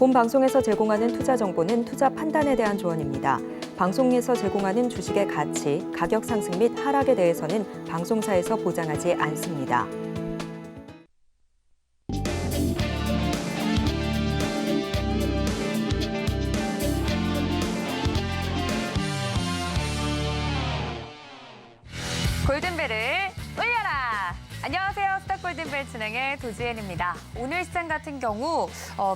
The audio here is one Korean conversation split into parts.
본 방송에서 제공하는 투자 정보는 투자 판단에 대한 조언입니다. 방송에서 제공하는 주식의 가치, 가격 상승 및 하락에 대해서는 방송사에서 보장하지 않습니다. 골든벨을 울려라! 안녕하세요. 스타골든벨 진행의 도지엔입니다. 오늘 시장 같은 경우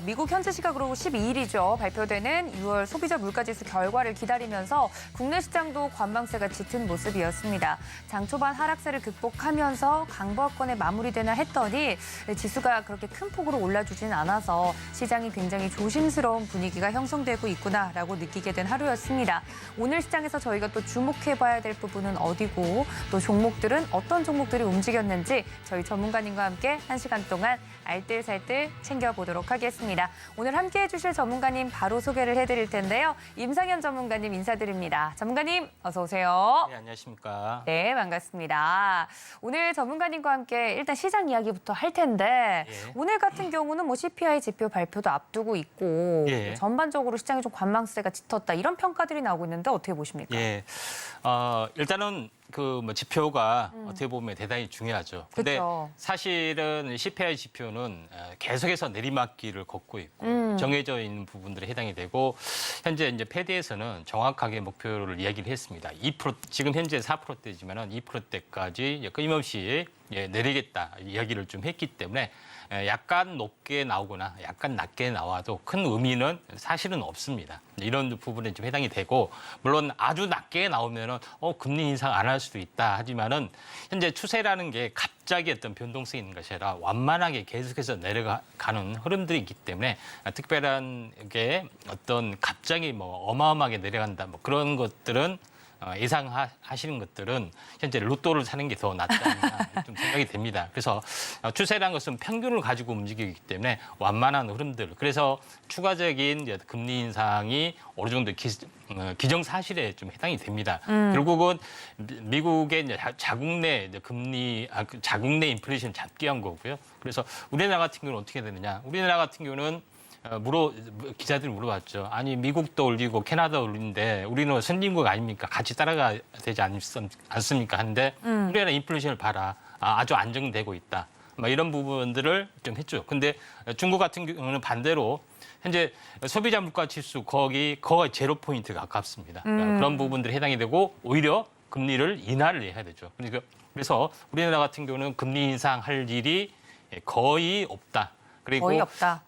미국 현지 시각으로 12일이죠. 발표되는 6월 소비자 물가지수 결과를 기다리면서 국내 시장도 관망세가 짙은 모습이었습니다. 장 초반 하락세를 극복하면서 강보합권에 마무리되나 했더니 지수가 그렇게 큰 폭으로 올라주진 않아서 시장이 굉장히 조심스러운 분위기가 형성되고 있구나라고 느끼게 된 하루였습니다. 오늘 시장에서 저희가 또 주목해봐야 될 부분은 어디고 또 종목들은 어떤 종목들이 움직였는지 저희 전문가님과 함께 1시간 동안 알뜰살뜰 챙겨보도록 하겠습니다. 오늘 함께해 주실 전문가님 바로 소개를 해드릴 텐데요. 임상현 전문가님 인사드립니다. 전문가님 어서 오세요. 네, 안녕하십니까. 네, 반갑습니다. 오늘 전문가님과 함께 일단 시장 이야기부터 할 텐데 예. 오늘 같은 경우는 뭐 CPI 지표 발표도 앞두고 있고 예. 전반적으로 시장이 좀 관망세가 짙었다 이런 평가들이 나오고 있는데 어떻게 보십니까? 예, 일단은 그 뭐 지표가 어떻게 보면 대단히 중요하죠. 근데 그쵸. 사실은 CPI 지표는 계속해서 내리막길을 걷고 있고 정해져 있는 부분들에 해당이 되고 현재 이제 패드에서는 정확하게 목표를 이야기를 했습니다. 2% 지금 현재 4%대지만은 2%대까지 끊임없이 내리겠다 이야기를 좀 했기 때문에 약간 높게 나오거나 약간 낮게 나와도 큰 의미는 사실은 없습니다. 이런 부분에 좀 해당이 되고 물론 아주 낮게 나오면은 금리 인상 안 할 수도 있다 하지만은 현재 추세라는 게 갑자기 어떤 변동성이 있는 것이 아니라 완만하게 계속해서 내려가는 흐름들이 있기 때문에 특별한 게 어떤 갑자기 뭐 어마어마하게 내려간다 뭐 그런 것들은 예상하시는 것들은 현재 로또를 사는 게 더 낫지 않나 좀 생각이 됩니다. 그래서 추세라는 것은 평균을 가지고 움직이기 때문에 완만한 흐름들. 그래서 추가적인 금리 인상이 어느 정도 기정사실에 좀 해당이 됩니다. 결국은 미국의 이제 자국 내 금리, 자국 내 인플레이션 잡기 한 거고요. 그래서 우리나라 같은 경우는 어떻게 되느냐? 우리나라 같은 경우는 기자들이 물어봤죠. 아니 미국도 올리고 캐나다 올리는데 우리는 선진국 아닙니까? 같이 따라가야 되지 않습니까? 하는데 우리나라 인플레이션을 봐라. 아주 안정되고 있다. 막 이런 부분들을 좀 했죠. 근데 중국 같은 경우는 반대로 현재 소비자 물가 지수 거의 제로 포인트가 가깝습니다. 그런 부분들이 해당이 되고 오히려 금리를 인하를 해야 되죠. 그래서 우리나라 같은 경우는 금리 인상할 일이 거의 없다. 그리고 거의 없다.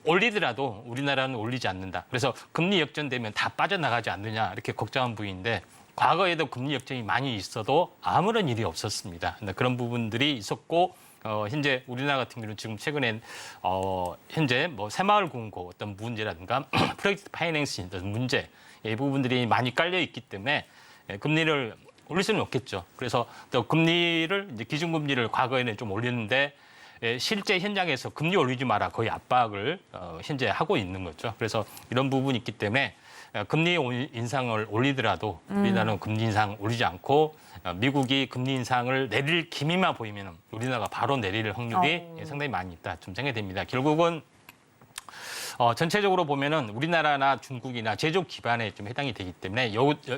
올리더라도 우리나라는 올리지 않는다. 그래서 금리 역전되면 다 빠져나가지 않느냐 이렇게 걱정한 부분인데 과거에도 금리 역전이 많이 있어도 아무런 일이 없었습니다. 그런 부분들이 있었고 현재 우리나라 같은 경우는 지금 최근에 현재 뭐 새마을 공고 어떤 문제라든가 프로젝트 파이낸싱 어떤 문제 이 부분들이 많이 깔려 있기 때문에 금리를 올릴 수는 없겠죠. 그래서 또 금리를 이제 기준금리를 과거에는 좀 올렸는데 실제 현장에서 금리 올리지 마라 거의 압박을 현재 하고 있는 거죠. 그래서 이런 부분이 있기 때문에 금리 인상을 올리더라도 우리나라는 금리 인상 올리지 않고 미국이 금리 인상을 내릴 기미만 보이면 우리나라가 바로 내릴 확률이 상당히 많이 있다 좀 생각이 됩니다. 결국은 전체적으로 보면은 우리나라나 중국이나 제조업 기반에 좀 해당이 되기 때문에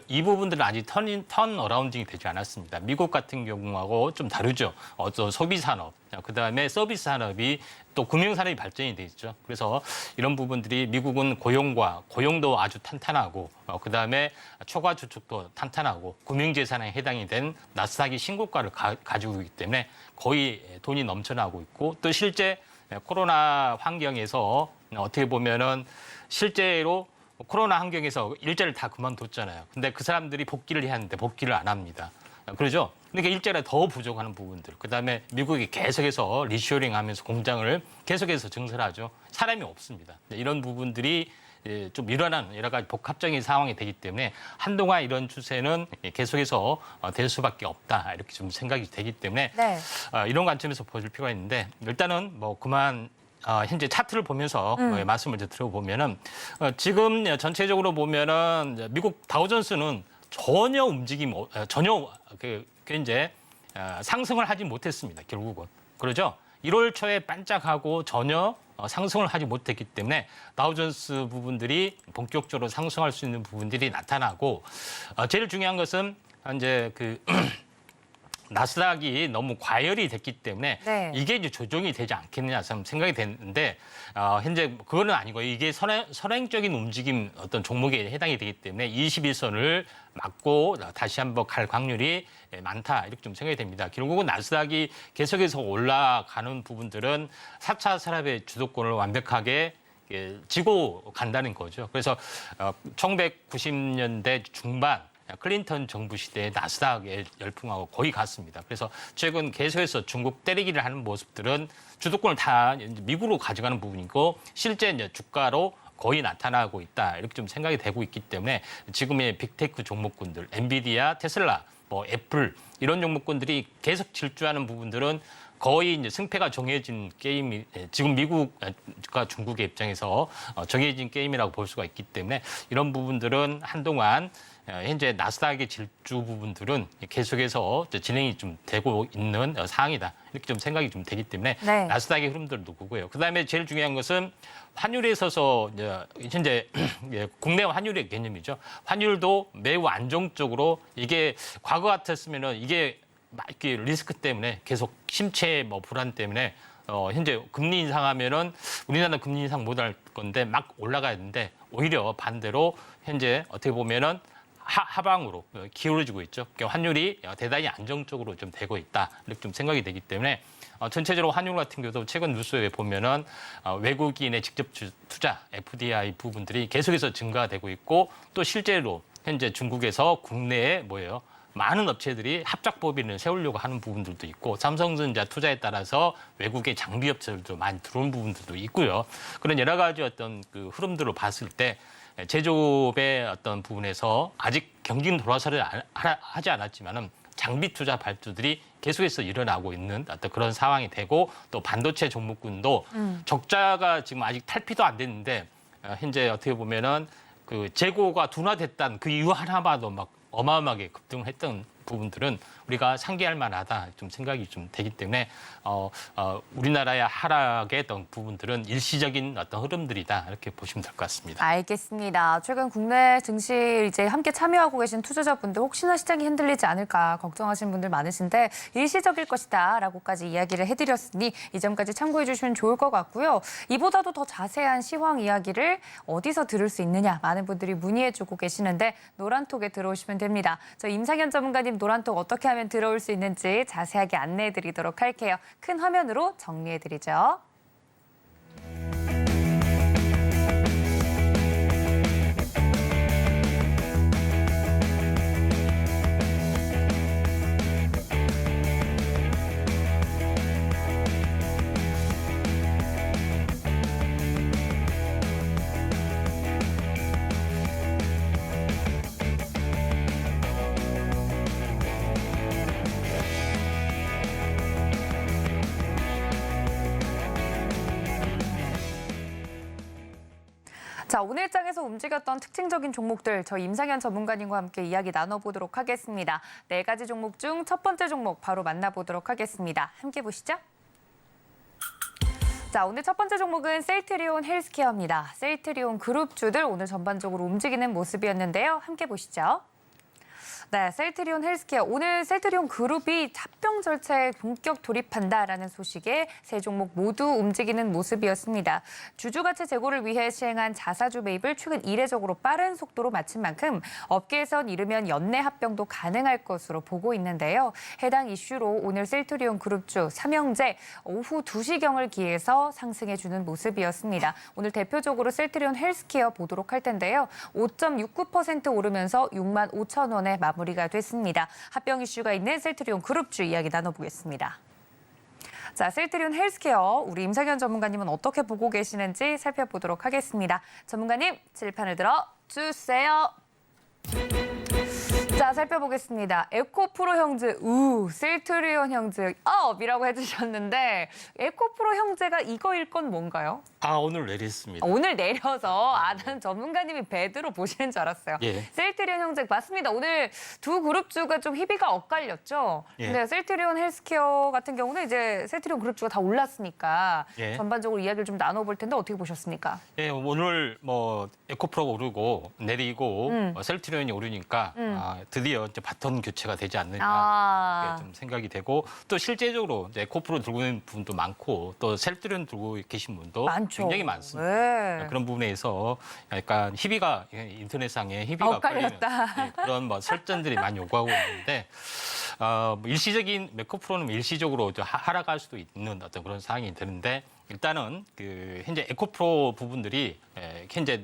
이 부분들은 아직 턴 어라운딩이 되지 않았습니다. 미국 같은 경우하고 좀 다르죠. 어떤 소비 산업, 그다음에 서비스 산업이 또 금융 산업이 발전이 돼 있죠. 그래서 이런 부분들이 미국은 고용도 아주 탄탄하고 그다음에 초과 주축도 탄탄하고 금융 재산에 해당이 된 나스닥이 신고가를 가지고 있기 때문에 거의 돈이 넘쳐나고 있고 또 실제 코로나 환경에서 어떻게 보면은 실제로 코로나 환경에서 일자리를 다 그만뒀잖아요. 근데 그 사람들이 복귀를 해야 하는데 복귀를 안 합니다. 그러죠? 그러니까 일자리가 더 부족하는 부분들. 그다음에 미국이 계속해서 리쇼링 하면서 공장을 계속해서 증설하죠. 사람이 없습니다. 이런 부분들이 좀 일어나는 여러 가지 복합적인 상황이 되기 때문에 한동안 이런 추세는 계속해서 될 수밖에 없다. 이렇게 좀 생각이 되기 때문에 네. 이런 관점에서 보실 필요가 있는데 일단은 뭐 그만 현재 차트를 보면서 말씀을 드려보면은 지금 전체적으로 보면은 미국 다우존스는 전혀 전혀 이제 상승을 하지 못했습니다. 결국은 그러죠. 1월 초에 반짝하고 전혀 상승을 하지 못했기 때문에 다우존스 부분들이 본격적으로 상승할 수 있는 부분들이 나타나고 제일 중요한 것은 이제 그 나스닥이 너무 과열이 됐기 때문에 네. 이게 이제 조정이 되지 않겠느냐 생각이 되는데 현재 그거는 아니고요. 이게 선행적인 움직임 어떤 종목에 해당이 되기 때문에 21선을 맞고 다시 한번 갈 확률이 많다 이렇게 좀 생각이 됩니다. 결국은 나스닥이 계속해서 올라가는 부분들은 4차 산업의 주도권을 완벽하게 지고 간다는 거죠. 그래서 1990년대 중반 클린턴 정부 시대의 나스닥의 열풍하고 거의 같습니다. 그래서 최근 계속해서 중국 때리기를 하는 모습들은 주도권을 다 미국으로 가져가는 부분이고 실제 이제 주가로 거의 나타나고 있다 이렇게 좀 생각이 되고 있기 때문에 지금의 빅테크 종목군들, 엔비디아, 테슬라, 뭐 애플 이런 종목군들이 계속 질주하는 부분들은 거의 이제 승패가 정해진 게임이 지금 미국과 중국의 입장에서 정해진 게임이라고 볼 수가 있기 때문에 이런 부분들은 한동안 현재 나스닥의 질주 부분들은 계속해서 진행이 좀 되고 있는 상황이다. 이렇게 좀 생각이 좀 되기 때문에 네. 나스닥의 흐름들도 보고요. 그다음에 제일 중요한 것은 환율에 있어서 현재 국내 환율의 개념이죠. 환율도 매우 안정적으로 이게 과거 같았으면은 이게 이렇게 리스크 때문에 계속 심체 불안 때문에 현재 금리 인상하면은 우리나라 금리 인상 못 할 건데 막 올라가야 되는데 오히려 반대로 현재 어떻게 보면은 하방으로 기울어지고 있죠. 그러니까 환율이 대단히 안정적으로 좀 되고 있다. 이렇게 좀 생각이 되기 때문에 전체적으로 환율 같은 경우도 최근 뉴스에 보면은 외국인의 직접 투자 FDI 부분들이 계속해서 증가되고 있고 또 실제로 현재 중국에서 국내에 많은 업체들이 합작법인을 세우려고 하는 부분들도 있고 삼성전자 투자에 따라서 외국의 장비 업체들도 많이 들어온 부분들도 있고요. 그런 여러 가지 어떤 그 흐름들을 봤을 때 제조업의 어떤 부분에서 아직 경기는 돌아서지 하지 않았지만은 장비 투자 발주들이 계속해서 일어나고 있는 어떤 그런 상황이 되고 또 반도체 종목군도 적자가 지금 아직 탈피도 안 됐는데 현재 어떻게 보면은 그 재고가 둔화됐다는 그 이유 하나만도 막 어마어마하게 급등을 했던 부분들은 우리가 상기할 만하다 좀 생각이 좀 되기 때문에 우리나라의 하락의 어떤 부분들은 일시적인 어떤 흐름들이다 이렇게 보시면 될 것 같습니다. 알겠습니다. 최근 국내 증시 이제 함께 참여하고 계신 투자자분들 혹시나 시장이 흔들리지 않을까 걱정하시는 분들 많으신데 일시적일 것이다라고까지 이야기를 해드렸으니 이 점까지 참고해 주시면 좋을 것 같고요. 이보다도 더 자세한 시황 이야기를 어디서 들을 수 있느냐 많은 분들이 문의해주고 계시는데 노란톡에 들어오시면 됩니다. 저 임상현 전문가님 노란톡 어떻게 하면 들어올 수 있는지 자세하게 안내해드리도록 할게요. 큰 화면으로 정리해드리죠. 자, 오늘 장에서 움직였던 특징적인 종목들 저희 임상현 전문가님과 함께 이야기 나눠보도록 하겠습니다. 4가지 종목 중 첫 번째 종목 바로 만나보도록 하겠습니다. 함께 보시죠. 자, 오늘 첫 번째 종목은 셀트리온 헬스케어입니다. 셀트리온 그룹주들 오늘 전반적으로 움직이는 모습이었는데요. 함께 보시죠. 네, 셀트리온 헬스케어. 오늘 셀트리온 그룹이 합병 절차에 본격 돌입한다라는 소식에 세 종목 모두 움직이는 모습이었습니다. 주주가치 제고를 위해 시행한 자사주 매입을 최근 이례적으로 빠른 속도로 마친 만큼 업계에선 이르면 연내 합병도 가능할 것으로 보고 있는데요. 해당 이슈로 오늘 셀트리온 그룹주 삼형제 오후 2시경을 기해서 상승해주는 모습이었습니다. 오늘 대표적으로 셀트리온 헬스케어 보도록 할 텐데요. 5.69% 오르면서 6만 5천 원에 마무리가 됐습니다. 합병 이슈가 있는 셀트리온 그룹주 이야기 나눠보겠습니다. 자, 셀트리온 헬스케어 우리 임상현 전문가님은 어떻게 보고 계시는지 살펴보도록 하겠습니다. 전문가님 칠판을 들어 주세요. 자, 살펴보겠습니다. 에코프로 형제, 셀트리온 형제 업이라고 해주셨는데 에코프로 형제가 이거일 건 뭔가요? 오늘 내렸습니다. 오늘 내려서 나는 전문가님이 베드로 보시는 줄 알았어요. 예. 셀트리온 형제 맞습니다. 오늘 두 그룹주가 좀 희비가 엇갈렸죠. 예. 근데 셀트리온 헬스케어 같은 경우는 이제 셀트리온 그룹주가 다 올랐으니까 예. 전반적으로 이야기를 좀 나눠볼 텐데 어떻게 보셨습니까? 예, 오늘 뭐 에코프로가 오르고 내리고 셀트리온이 오르니까 드디어 이제 바톤 교체가 되지 않느냐 이렇게 좀 생각이 되고 또 실제적으로 이제 에코프로 들고 있는 분도 많고 또 셀트리온 들고 계신 분도 많죠. 굉장히 많습니다. 네. 그런 부분에서 약간 희비가 인터넷상에 희비가 엇갈렸다. 엇갈리는, 그런 뭐 설전들이 많이 오가고 있는데 뭐 일시적인 에코프로는 일시적으로 하락할 수도 있는 어떤 그런 상황이 되는데 일단은 그 현재 에코프로 부분들이 현재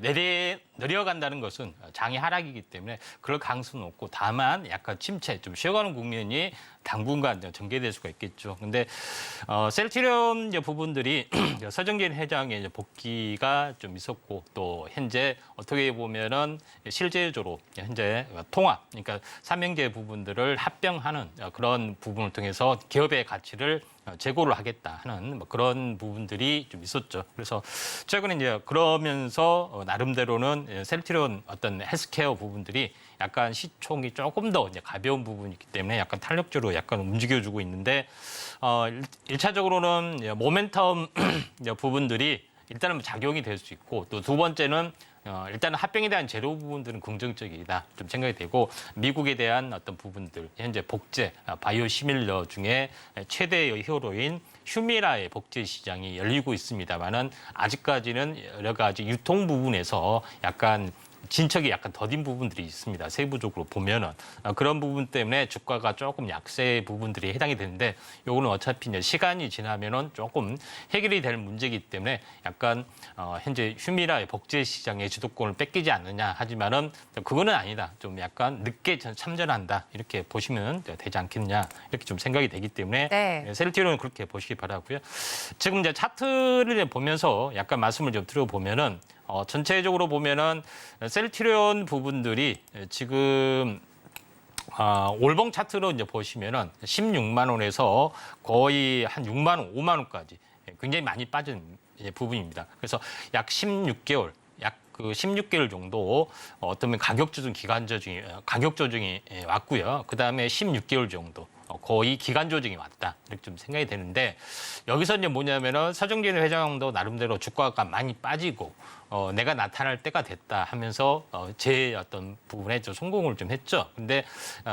내려간다는 것은 장이 하락이기 때문에 그럴 가능성은 없고 다만 약간 침체, 좀 쉬어가는 국면이 당분간 전개될 수가 있겠죠. 근데 셀트리온 부분들이 서정진 회장의 이제 복귀가 좀 있었고 또 현재 어떻게 보면은 실제적으로 현재 통합, 그러니까 삼형제 부분들을 합병하는 그런 부분을 통해서 기업의 가치를 제고를 하겠다 하는 뭐 그런 부분들이 좀 있었죠. 그래서 최근에 이제 그러면서 나름대로는 셀트리온 어떤 헬스케어 부분들이 약간 시총이 조금 더 이제 가벼운 부분이 있기 때문에 약간 탄력적으로 약간 움직여주고 있는데 일차적으로는 모멘텀 부분들이 일단은 작용이 될 수 있고 또 두 번째는 일단은 합병에 대한 재료 부분들은 긍정적이다 좀 생각이 되고 미국에 대한 어떤 부분들 현재 복제 바이오시밀러 중에 최대의 히어로인 휴미라의 복제 시장이 열리고 있습니다만은 아직까지는 여러 가지 유통 부분에서 약간 진척이 약간 더딘 부분들이 있습니다. 세부적으로 보면은 그런 부분 때문에 주가가 조금 약세 부분들이 해당이 되는데 요거는 어차피 이제 시간이 지나면은 조금 해결이 될 문제이기 때문에 약간 현재 휴미라의 복제 시장의 주도권을 뺏기지 않느냐 하지만은 그거는 아니다. 좀 약간 늦게 참전한다 이렇게 보시면 되지 않겠냐 이렇게 좀 생각이 되기 때문에 네. 셀트리온은 그렇게 보시기 바라고요. 지금 이제 차트를 보면서 약간 말씀을 좀 드려보면은. 전체적으로 보면은 셀트리온 부분들이 지금 올봉 차트로 이제 보시면은 16만 원에서 거의 한 6만 원, 5만 원까지 굉장히 많이 빠진 부분입니다. 그래서 약 16개월, 약 그 16개월 정도 어떤 가격 조정이 왔고요. 그 다음에 16개월 정도. 거의 기간 조정이 왔다 이렇게 좀 생각이 되는데 여기서 이제 뭐냐면은 서정진 회장도 나름대로 주가가 많이 빠지고 내가 나타날 때가 됐다 하면서 제 어떤 부분에 좀 성공을 좀 했죠. 근데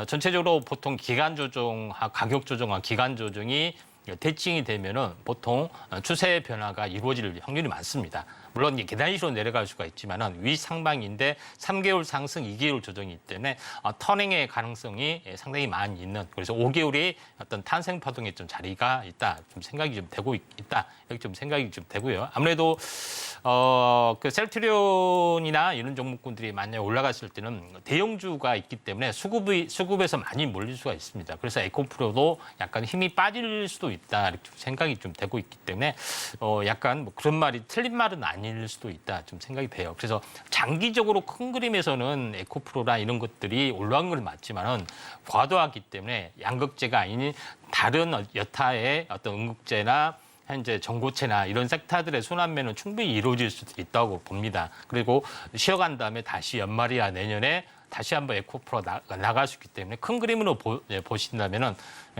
전체적으로 보통 기간 조정, 가격 조정과 기간 조정이 대칭이 되면은 보통 추세 변화가 이루어질 확률이 많습니다. 물론 이게 계단식으로 내려갈 수가 있지만은 윗상방인데 3개월 상승, 2개월 조정이기 때문에 터닝의 가능성이 상당히 많이 있는 그래서 5개월이 어떤 탄생 파동의 좀 자리가 있다, 좀 생각이 좀 되고 있다 이렇게 좀 생각이 좀 되고요. 아무래도 그 셀트리온이나 이런 종목군들이 만약 올라갔을 때는 대형주가 있기 때문에 수급에서 많이 몰릴 수가 있습니다. 그래서 에코프로도 약간 힘이 빠질 수도 있다 이렇게 생각이 좀 되고 있기 때문에 약간 뭐 그런 말이 틀린 말은 아닐 수도 있다 좀 생각이 돼요. 그래서 장기적으로 큰 그림에서는 에코프로나 이런 것들이 올라간 건 맞지만은 과도하기 때문에 양극재가 아닌 다른 여타의 어떤 음극재나 현재 전고체나 이런 섹터들의 순환매는 충분히 이루어질 수도 있다고 봅니다. 그리고 쉬어간 다음에 다시 연말이야 내년에 다시 한번 에코프로 나갈 수 있기 때문에 큰 그림으로 보신다면은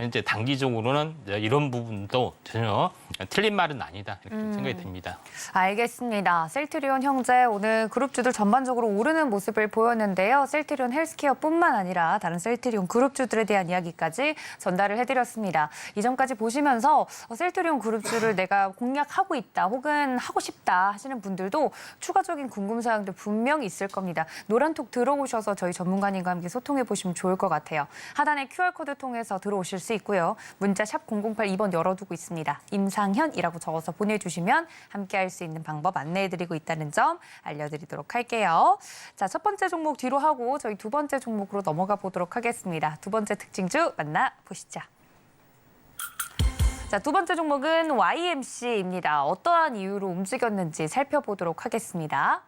이제 단기적으로는 이런 부분도 전혀 틀린 말은 아니다 이렇게 생각이 듭니다. 알겠습니다. 셀트리온 형제 오늘 그룹주들 전반적으로 오르는 모습을 보였는데요. 셀트리온 헬스케어뿐만 아니라 다른 셀트리온 그룹주들에 대한 이야기까지 전달을 해드렸습니다. 이전까지 보시면서 셀트리온 그룹주를 내가 공략하고 있다 혹은 하고 싶다 하시는 분들도 추가적인 궁금사항들 분명히 있을 겁니다. 노란톡 들어오셔서 저희 전문가님과 함께 소통해 보시면 좋을 것 같아요. 하단에 QR코드 통해서 들어오실 수 있고요. 문자 샵 008 2번 열어두고 있습니다. 임상현이라고 적어서 보내주시면 함께할 수 있는 방법 안내해드리고 있다는 점 알려드리도록 할게요. 자, 첫 번째 종목 뒤로 하고 저희 두 번째 종목으로 넘어가 보도록 하겠습니다. 두 번째 특징주 만나보시죠. 자, 두 번째 종목은 YMC입니다. 어떠한 이유로 움직였는지 살펴보도록 하겠습니다.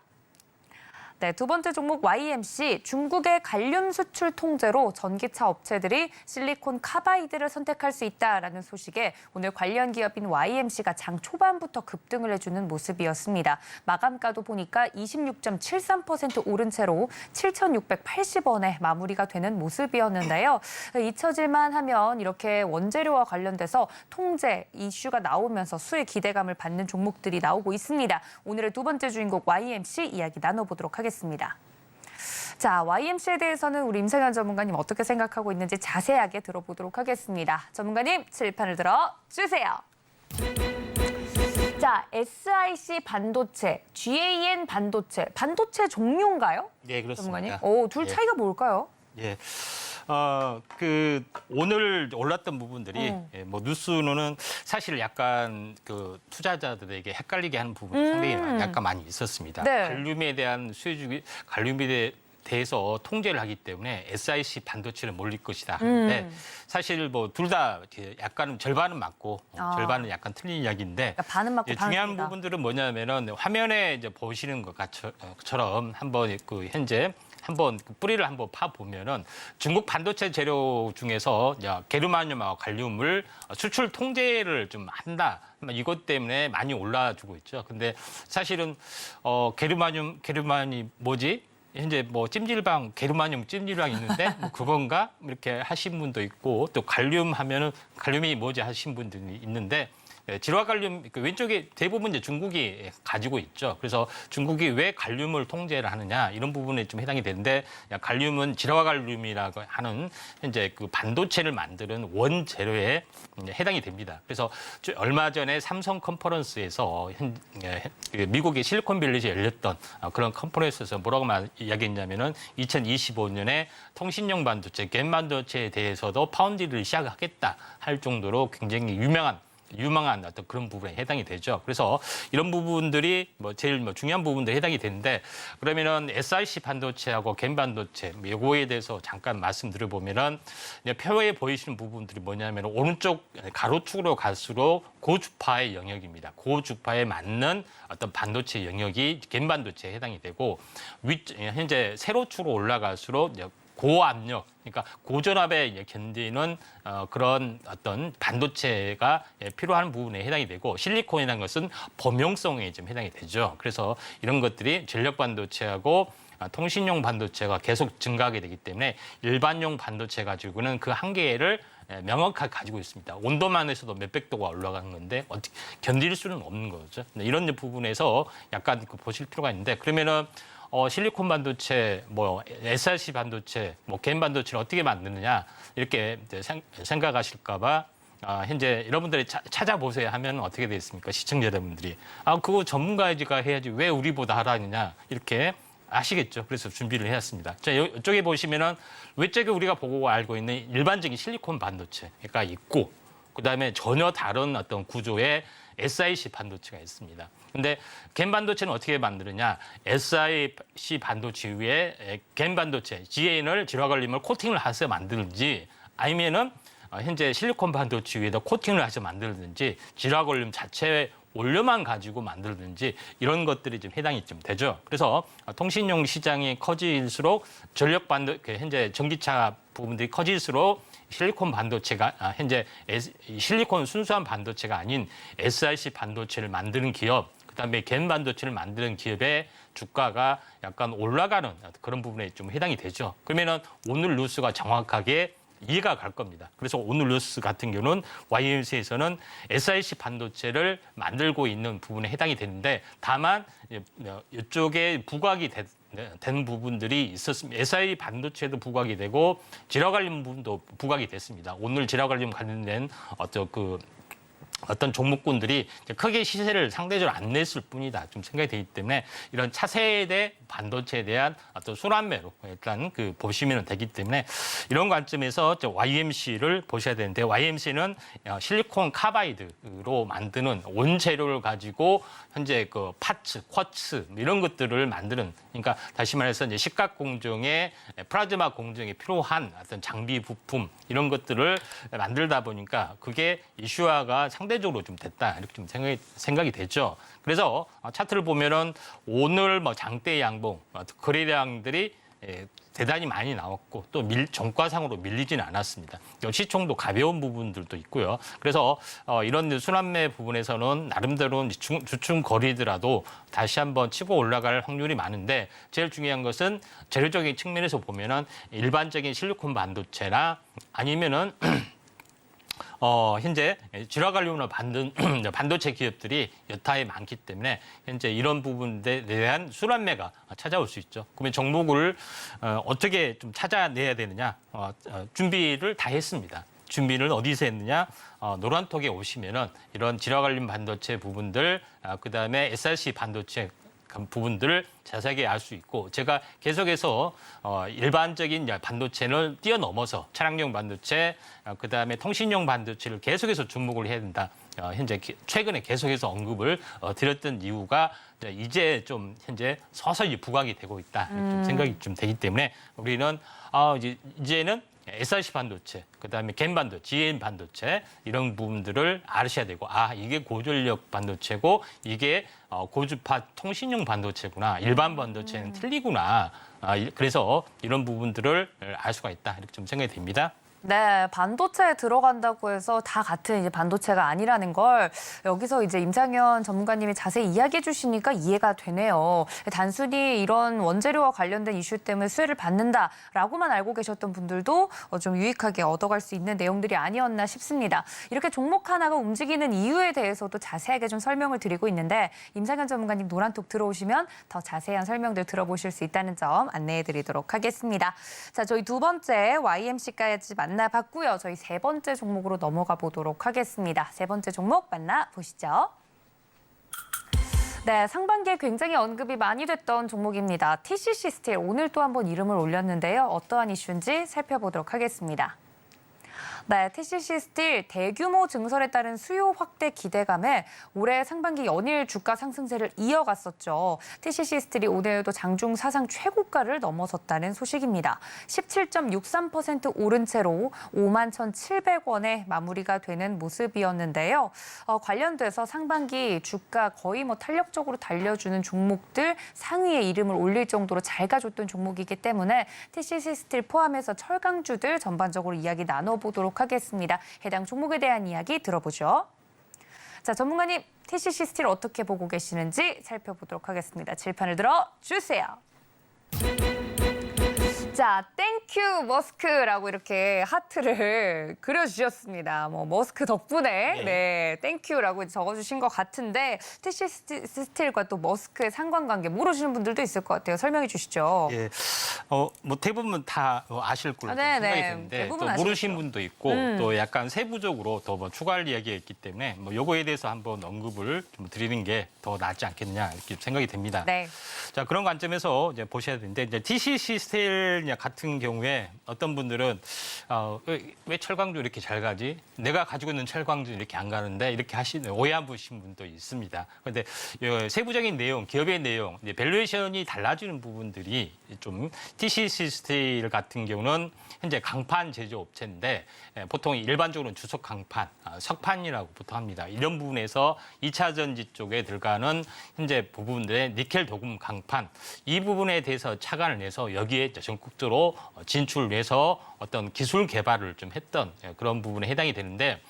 네, 두 번째 종목 YMC, 중국의 갈륨 수출 통제로 전기차 업체들이 실리콘 카바이드를 선택할 수 있다라는 소식에 오늘 관련 기업인 YMC가 장 초반부터 급등을 해주는 모습이었습니다. 마감가도 보니까 26.73% 오른 채로 7,680원에 마무리가 되는 모습이었는데요. 잊혀질만 하면 이렇게 원재료와 관련돼서 통제 이슈가 나오면서 수혜 기대감을 받는 종목들이 나오고 있습니다. 오늘의 두 번째 주인공 YMC 이야기 나눠보도록 하겠습니다. 자, YMC에 대해서는 우리 임상현 전문가님 어떻게 생각하고 있는지 자세하게 들어보도록 하겠습니다. 전문가님, 칠판을 들어주세요. 자, SiC 반도체, GAN 반도체, 반도체 종류인가요? 네, 그렇습니다. 전문가님? 둘 차이가 뭘까요? 예. 오늘 올랐던 부분들이 뭐 뉴스로는 사실 약간 그 투자자들에게 헷갈리게 하는 부분이 상당히 약간 많이 있었습니다. 네. 갈륨에 대한 수혜주기, 갈륨에 대해서 통제를 하기 때문에 SiC 반도체를 몰릴 것이다 하는데 사실 뭐 둘 다 약간은 절반은 맞고 절반은 약간 틀린 이야기인데 그러니까 반은 맞고 반은 중요한 틀리다. 부분들은 뭐냐면은 화면에 이제 보시는 것처럼 한번 그 현재 한번 뿌리를 한번 파 보면은 중국 반도체 재료 중에서 게르마늄하고 갈륨을 수출 통제를 좀 한다. 이것 때문에 많이 올라주고 있죠. 근데 사실은 게르마늄이 뭐지? 현재 뭐 찜질방 게르마늄 찜질방 있는데 뭐 그건가 이렇게 하신 분도 있고 또 갈륨 하면은 갈륨이 뭐지 하신 분들이 있는데 질화갈륨 왼쪽에 대부분 이제 중국이 가지고 있죠. 그래서 중국이 왜 갈륨을 통제를 하느냐 이런 부분에 좀 해당이 되는데 갈륨은 질화갈륨이라고 하는 현재 그 반도체를 만드는 원재료에 해당이 됩니다. 그래서 얼마 전에 삼성 컨퍼런스에서 미국의 실리콘밸리에 열렸던 그런 컨퍼런스에서 뭐라고 이야기했냐면은 2025년에 통신용 반도체, 갬 반도체에 대해서도 파운드리를 시작하겠다 할 정도로 굉장히 유명한 어떤 그런 부분에 해당이 되죠. 그래서 이런 부분들이 뭐 제일 중요한 부분들에 해당이 되는데 그러면은 SiC 반도체하고 갬 반도체 이거에 대해서 잠깐 말씀드려보면은 표에 보이시는 부분들이 뭐냐면 오른쪽 가로축으로 갈수록 고주파의 영역입니다. 고주파에 맞는 어떤 반도체 영역이 갬 반도체에 해당이 되고 현재 세로축으로 올라갈수록 고압력, 그러니까 고전압에 견디는 그런 어떤 반도체가 필요한 부분에 해당이 되고 실리콘이라는 것은 범용성에 좀 해당이 되죠. 그래서 이런 것들이 전력 반도체하고 통신용 반도체가 계속 증가하게 되기 때문에 일반용 반도체 가지고는 그 한계를 명확하게 가지고 있습니다. 온도만 해서도 몇백 도가 올라가는 건데 어떻게 견딜 수는 없는 거죠. 이런 부분에서 약간 보실 필요가 있는데 그러면은 실리콘 반도체, 뭐 SiC 반도체, 뭐 갬 반도체를 어떻게 만드느냐 이렇게 생각하실까봐 현재 여러분들이 찾아보세요 하면 어떻게 되겠습니까? 시청자 여러분들이 그거 전문가가 해야지 왜 우리보다 하라느냐 이렇게 아시겠죠? 그래서 준비를 해왔습니다. 자, 이쪽에 보시면은 외적에 우리가 보고 알고 있는 일반적인 실리콘 반도체가 있고 그다음에 전혀 다른 어떤 구조의 SiC 반도체가 있습니다. 근데 갬 반도체는 어떻게 만드느냐? SiC 반도체 위에 갬 반도체, GAN을 질화갈륨을 코팅을 해서 만들든지 아니면은 현재 실리콘 반도체 위에다 코팅을 해서 만들든지 질화갈륨 자체에 원료만 가지고 만들든지 이런 것들이 좀 해당이 좀 되죠. 그래서 통신용 시장이 커질수록 전력 반도체, 현재 전기차 부분들이 커질수록 실리콘 반도체가 현재 실리콘 순수한 반도체가 아닌 SiC 반도체를 만드는 기업, 그다음에 갬 반도체를 만드는 기업의 주가가 약간 올라가는 그런 부분에 좀 해당이 되죠. 그러면은 오늘 뉴스가 정확하게 이해가 갈 겁니다. 그래서 오늘 뉴스 같은 경우는 YMC에서는 SiC 반도체를 만들고 있는 부분에 해당이 되는데 다만 이쪽에 부각이 된 부분들이 있었습니다. SiC 반도체도 부각이 되고 질화갈륨 부분도 부각이 됐습니다. 오늘 질화갈륨 관련된 어떤 종목군들이 크게 시세를 상대적으로 안 냈을 뿐이다. 좀 생각이 되기 때문에 이런 차세대 반도체에 대한 어떤 순환매로 일단 보시면 되기 때문에 이런 관점에서 YMC를 보셔야 되는데 YMC는 실리콘 카바이드로 만드는 원재료를 가지고 현재 그 파츠, 쿼츠 이런 것들을 만드는 그러니까 다시 말해서 이제 식각 공정에 플라즈마 공정에 필요한 어떤 장비 부품 이런 것들을 만들다 보니까 그게 이슈화가 상당히 상대적으로 좀 됐다 이렇게 좀 생각이 되죠. 그래서 차트를 보면은 오늘 뭐 장대 양봉 거래량들이 대단히 많이 나왔고 또 종가상으로 밀리지는 않았습니다. 시총도 가벼운 부분들도 있고요. 그래서 이런 순환매 부분에서는 나름대로 주춤 거리더라도 다시 한번 치고 올라갈 확률이 많은데 제일 중요한 것은 재료적인 측면에서 보면은 일반적인 실리콘 반도체나 아니면은 현재 질화 관련으로 만든 반도체 기업들이 여타에 많기 때문에 현재 이런 부분에 대한 순환매가 찾아올 수 있죠. 그러면 종목을 어떻게 좀 찾아내야 되느냐 준비를 다 했습니다. 준비를 어디서 했느냐? 노란톡에 오시면은 이런 질화 관련 반도체 부분들, 그다음에 SRC 반도체 부분들을 자세하게 알 수 있고 제가 계속해서 일반적인 반도체를 뛰어넘어서 차량용 반도체, 그다음에 통신용 반도체를 계속해서 주목을 해야 된다. 현재 최근에 계속해서 언급을 드렸던 이유가 이제 좀 현재 서서히 부각이 되고 있다. 좀 생각이 좀 되기 때문에 우리는 이제는 SRC 반도체, 그다음에 겐 반도체, GN 반도체 이런 부분들을 아셔야 되고 이게 고전력 반도체고 이게 고주파 통신용 반도체구나. 일반 반도체는 틀리구나. 그래서 이런 부분들을 알 수가 있다. 이렇게 좀 생각이 됩니다. 네, 반도체에 들어간다고 해서 다 같은 이제 반도체가 아니라는 걸 여기서 이제 임상현 전문가님이 자세히 이야기해 주시니까 이해가 되네요. 단순히 이런 원재료와 관련된 이슈 때문에 수혜를 받는다라고만 알고 계셨던 분들도 좀 유익하게 얻어갈 수 있는 내용들이 아니었나 싶습니다. 이렇게 종목 하나가 움직이는 이유에 대해서도 자세하게 좀 설명을 드리고 있는데 임상현 전문가님 노란톡 들어오시면 더 자세한 설명들 들어보실 수 있다는 점 안내해 드리도록 하겠습니다. 자, 저희 두 번째 YMC까지 만나봤고요. 저희 세 번째 종목으로 넘어가 보도록 하겠습니다. 세 번째 종목 만나보시죠. 네, 상반기에 굉장히 언급이 많이 됐던 종목입니다. TCC 스틸 오늘 또 한번 이름을 올렸는데요. 어떠한 이슈인지 살펴보도록 하겠습니다. 네, TCC 스틸 대규모 증설에 따른 수요 확대 기대감에 올해 상반기 연일 주가 상승세를 이어갔었죠. TCC 스틸이 오늘도 장중 사상 최고가를 넘어섰다는 소식입니다. 17.63% 오른 채로 51,700원에 마무리가 되는 모습이었는데요. 관련돼서 상반기 주가 거의 탄력적으로 달려주는 종목들 상위에 이름을 올릴 정도로 잘 가줬던 종목이기 때문에 TCC 스틸 포함해서 철강주들 전반적으로 이야기 나눠보도록 하겠습니다. 해당 종목에 대한 이야기 들어보죠. 자, 전문가님, TCC 스틸 어떻게 보고 계시는지 살펴보도록 하겠습니다. 칠판을 들어 주세요. 자, 땡큐 머스크라고 이렇게 하트를 그려주셨습니다. 머스크 덕분에 네, 땡큐라고 적어주신 것 같은데 TCC 스틸과 또 머스크의 상관관계 모르시는 분들도 있을 것 같아요. 설명해 주시죠. 예, 대부분 다 아실 걸로 생각이 되는데 또 모르신 분도 있고 또 약간 세부적으로 더 추가할 이야기가 있기 때문에 요거에 대해서 한번 언급을 좀 드리는 게 더 낫지 않겠느냐 이렇게 생각이 됩니다. 네. 자, 그런 관점에서 이제 보셔야 되는데 이제 TCC 스틸 같은 경우에 어떤 분들은 왜 철강주 이렇게 잘 가지? 내가 가지고 있는 철강주 이렇게 안 가는데 이렇게 오해하신 분도 있습니다. 그런데 세부적인 내용, 기업의 내용, 이제 밸류에이션이 달라지는 부분들이 좀 TCC 스틸 같은 경우는 현재 강판 제조업체인데 보통 일반적으로는 주석 강판, 석판이라고 보통 합니다. 이런 부분에서 2차 전지 쪽에 들어가는 현재 부분들의 니켈 도금 강판 이 부분에 대해서 착안을 해서 여기에 전국적으로 진출을 해서 어떤 기술 개발을 좀 했던 그런 부분에 해당이 되는데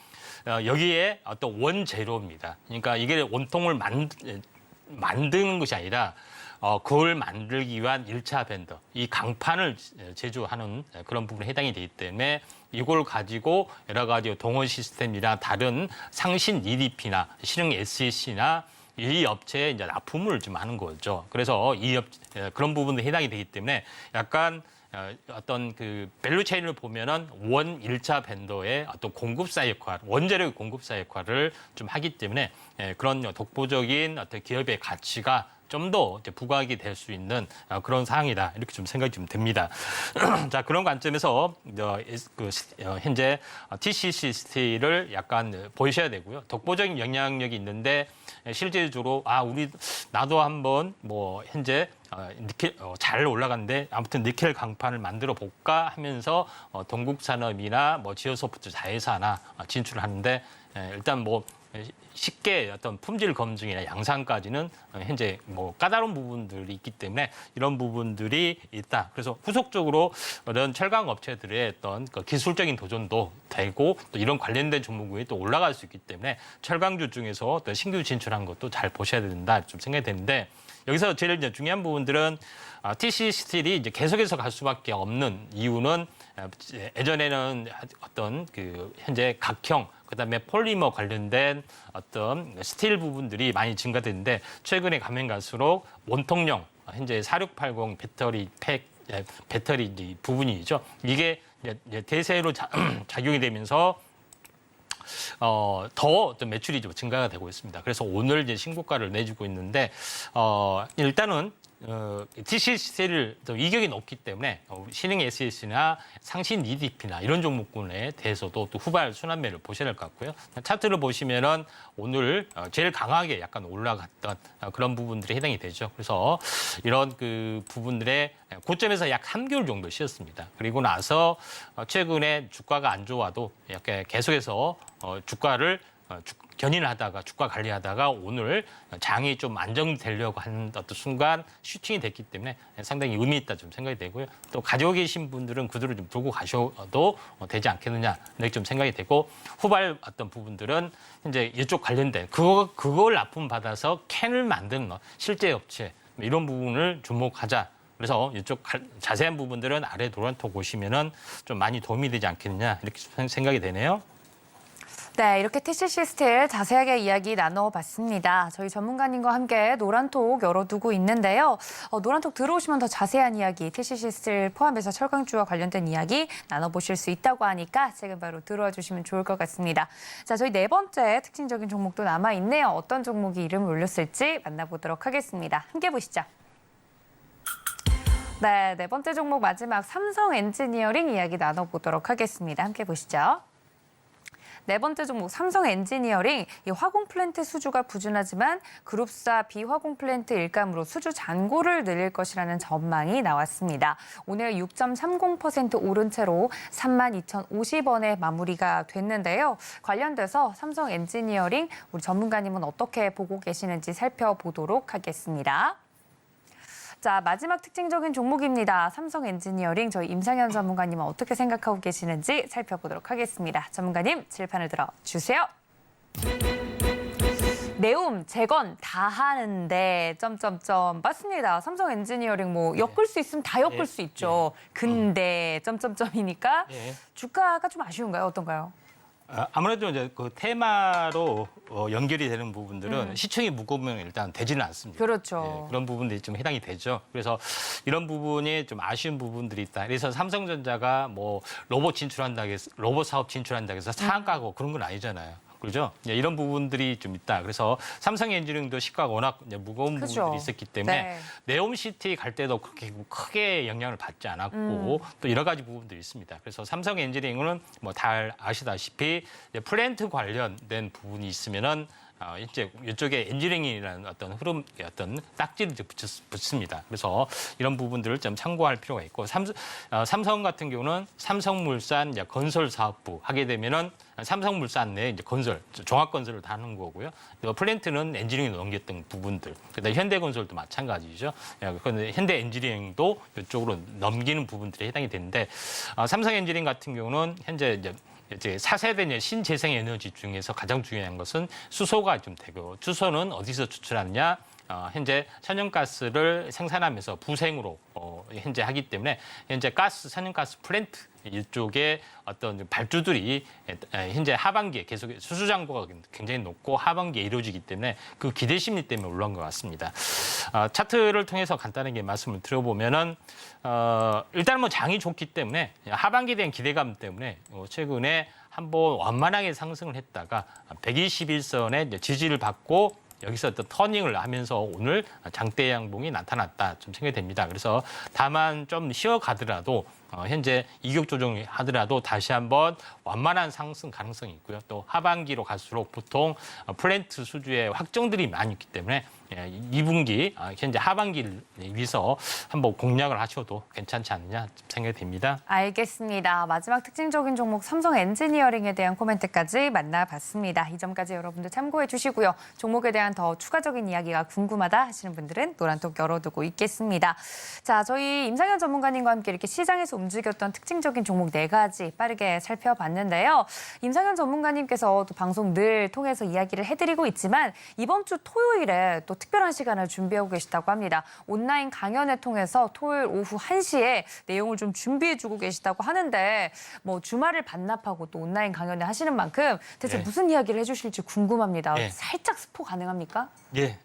여기에 어떤 원재료입니다. 그러니까 이게 원통을 만드는 것이 아니라 그걸 만들기 위한 1차 밴더, 이 강판을 제조하는 그런 부분에 해당이 되기 때문에 이걸 가지고 여러 가지 동원 시스템이나 다른 상신 EDP나 신흥 SEC나 이 업체에 이제 납품을 좀 하는 거죠. 그래서 그런 부분에 해당이 되기 때문에 약간 어떤 그 밸류체인을 보면은 원 1차 밴더의 어떤 공급사 역할, 원재료 공급사 역할을 좀 하기 때문에 그런 독보적인 어떤 기업의 가치가 좀 더 부각이 될 수 있는 그런 사항이다. 이렇게 좀 생각이 좀 됩니다. 자, 그런 관점에서 현재 TCC 스틸을 약간 보셔야 되고요. 독보적인 영향력이 있는데 실질적으로 나도 한번 현재 니켈 잘 올라갔는데 아무튼 니켈 강판을 만들어 볼까 하면서 동국산업이나 지어소프트 자회사나 진출을 하는데 일단 쉽게 어떤 품질 검증이나 양산까지는 현재 뭐 까다로운 부분들이 있기 때문에 이런 부분들이 있다. 그래서 후속적으로 이런 철강 업체들의 어떤 그 기술적인 도전도 되고 또 이런 관련된 종목군이 또 올라갈 수 있기 때문에 철강주 중에서 어떤 신규 진출한 것도 잘 보셔야 된다 좀 생각이 되는데 여기서 제일 이제 중요한 부분들은 TC 스틸이 이제 계속해서 갈 수밖에 없는 이유는 예전에는 어떤 그 현재 각형 그다음에 폴리머 관련된 어떤 스틸 부분들이 많이 증가됐는데 최근에 가면 갈수록 원통형 현재 4680 배터리 배터리 이제 부분이죠. 이게 이제 대세로 작용이 되면서 더 좀 매출이 좀 증가가 되고 있습니다. 그래서 오늘 이제 신고가를 내주고 있는데 일단은 TCC를 이격이 높기 때문에 신흥 SS나 상신 EDP나 이런 종목군에 대해서도 또 후발 순환매를 보셔야 될 것 같고요. 차트를 보시면은 오늘 제일 강하게 약간 올라갔던 그런 부분들이 해당이 되죠. 그래서 이런 그 부분들의 고점에서 약 3개월 정도 쉬었습니다. 그리고 나서 최근에 주가가 안 좋아도 약간 계속해서 주가를 견인을 하다가 주가 관리하다가 오늘 장이 좀 안정되려고 하는 어떤 순간 슈팅이 됐기 때문에 상당히 의미 있다 좀 생각이 되고요. 또 가지고 계신 분들은 그대로 좀 들고 가셔도 되지 않겠느냐 이렇게 좀 생각이 되고 후발 어떤 부분들은 이제 이쪽 관련된 그걸 납품 받아서 캔을 만드는 실제 업체 이런 부분을 주목하자. 그래서 이쪽 자세한 부분들은 아래 노란톡 보시면은 좀 많이 도움이 되지 않겠느냐 이렇게 생각이 되네요. 네, 이렇게 TCC 스틸 자세하게 이야기 나눠봤습니다. 저희 전문가님과 함께 노란톡 열어두고 있는데요. 노란톡 들어오시면 더 자세한 이야기, TCC 스틸 포함해서 철강주와 관련된 이야기 나눠보실 수 있다고 하니까 지금 바로 들어와 주시면 좋을 것 같습니다. 자, 저희 네 번째 특징적인 종목도 남아있네요. 어떤 종목이 이름을 올렸을지 만나보도록 하겠습니다. 함께 보시죠. 네, 네 번째 종목 마지막 삼성 엔지니어링 이야기 나눠보도록 하겠습니다. 함께 보시죠. 네 번째 종목 삼성 엔지니어링, 이 화공 플랜트 수주가 부진하지만 그룹사 비화공 플랜트 일감으로 수주 잔고를 늘릴 것이라는 전망이 나왔습니다. 오늘 6.30% 오른 채로 32,050원에 마무리가 됐는데요. 관련돼서 삼성 엔지니어링 우리 전문가님은 어떻게 보고 계시는지 살펴보도록 하겠습니다. 자, 마지막 특징적인 종목입니다. 삼성 엔지니어링 저희 임상현 전문가님은 어떻게 생각하고 계시는지 살펴보도록 하겠습니다. 전문가님 질판을 들어주세요. 내움, 재건 다 하는데 점점점 맞습니다. 삼성 엔지니어링 뭐 엮을 수 있으면 다 엮을 수 있죠. 근데 점점점이니까 주가가 좀 아쉬운가요? 어떤가요? 아무래도 이제 그 테마로 연결이 되는 부분들은 시총이 무거우면 일단 되지는 않습니다. 그렇죠. 그런 부분들이 좀 해당이 되죠. 그래서 이런 부분이 좀 아쉬운 부분들이 있다. 그래서 삼성전자가 뭐 로봇 진출한다고 해서 로봇 사업 진출한다고 해서 상한가고 그런 건 아니잖아요. 그렇죠? 이런 부분들이 좀 있다. 그래서 삼성 엔지니어링도 시가가 워낙 무거운 그죠. 부분들이 있었기 때문에 네. 네옴시티 갈 때도 그렇게 크게 영향을 받지 않았고 또 여러 가지 부분들이 있습니다. 그래서 삼성 엔지니어링은 뭐 다 아시다시피 플랜트 관련된 부분이 있으면은 이제 이쪽에 엔지니어링이라는 어떤 흐름, 어떤 딱지를 붙습니다. 그래서 이런 부분들을 좀 참고할 필요가 있고 삼성 같은 경우는 삼성물산 건설 사업부 하게 되면은 삼성물산 내 이제 건설, 종합 건설을 다 하는 거고요. 플랜트는 엔지니어링 넘겼던 부분들. 그다음에 현대건설도 마찬가지죠. 그런데 현대 엔지니어링도 이쪽으로 넘기는 부분들이 해당이 되는데 삼성 엔지니어링 같은 경우는 현재 이제 4세대 신재생 에너지 중에서 가장 중요한 것은 수소가 좀 되고 수소는 어디서 추출하느냐? 현재 천연가스를 생산하면서 부생으로 현재 하기 때문에 현재 천연가스 플랜트 이쪽에 어떤 발주들이 현재 하반기에 계속 수주 잔고가 굉장히 높고 하반기에 이루어지기 때문에 그 기대 심리 때문에 올라온 것 같습니다. 차트를 통해서 간단하게 말씀을 드려보면은 일단 뭐 장이 좋기 때문에 하반기에 대한 기대감 때문에 최근에 한번 완만하게 상승을 했다가 121선의 지지를 받고 여기서 또 터닝을 하면서 오늘 장대 양봉이 나타났다 좀 생각이 됩니다. 그래서 다만 좀 쉬어가더라도 현재 이격 조정하더라도 다시 한번 완만한 상승 가능성이 있고요. 또 하반기로 갈수록 보통 플랜트 수주의 확정들이 많이 있기 때문에 2분기 현재 하반기를 위해서 한번 공략을 하셔도 괜찮지 않느냐 생각이 됩니다. 알겠습니다. 마지막 특징적인 종목 삼성 엔지니어링에 대한 코멘트까지 만나봤습니다. 이 점까지 여러분들 참고해 주시고요. 종목에 대한 더 추가적인 이야기가 궁금하다 하시는 분들은 노란톡 열어두고 있겠습니다. 자, 저희 임상현 전문가님과 함께 이렇게 시장에서 움직였던 특징적인 종목 4가지 빠르게 살펴봤는데요. 임상현 전문가님께서 또 방송 늘 통해서 이야기를 해드리고 있지만 이번 주 토요일에 또 특별한 시간을 준비하고 계시다고 합니다. 온라인 강연을 통해서 토요일 오후 1시에 내용을 좀 준비해주고 계시다고 하는데 뭐 주말을 반납하고 또 온라인 강연을 하시는 만큼 대체 네. 무슨 이야기를 해주실지 궁금합니다. 네. 살짝 스포 가능합니까? 예.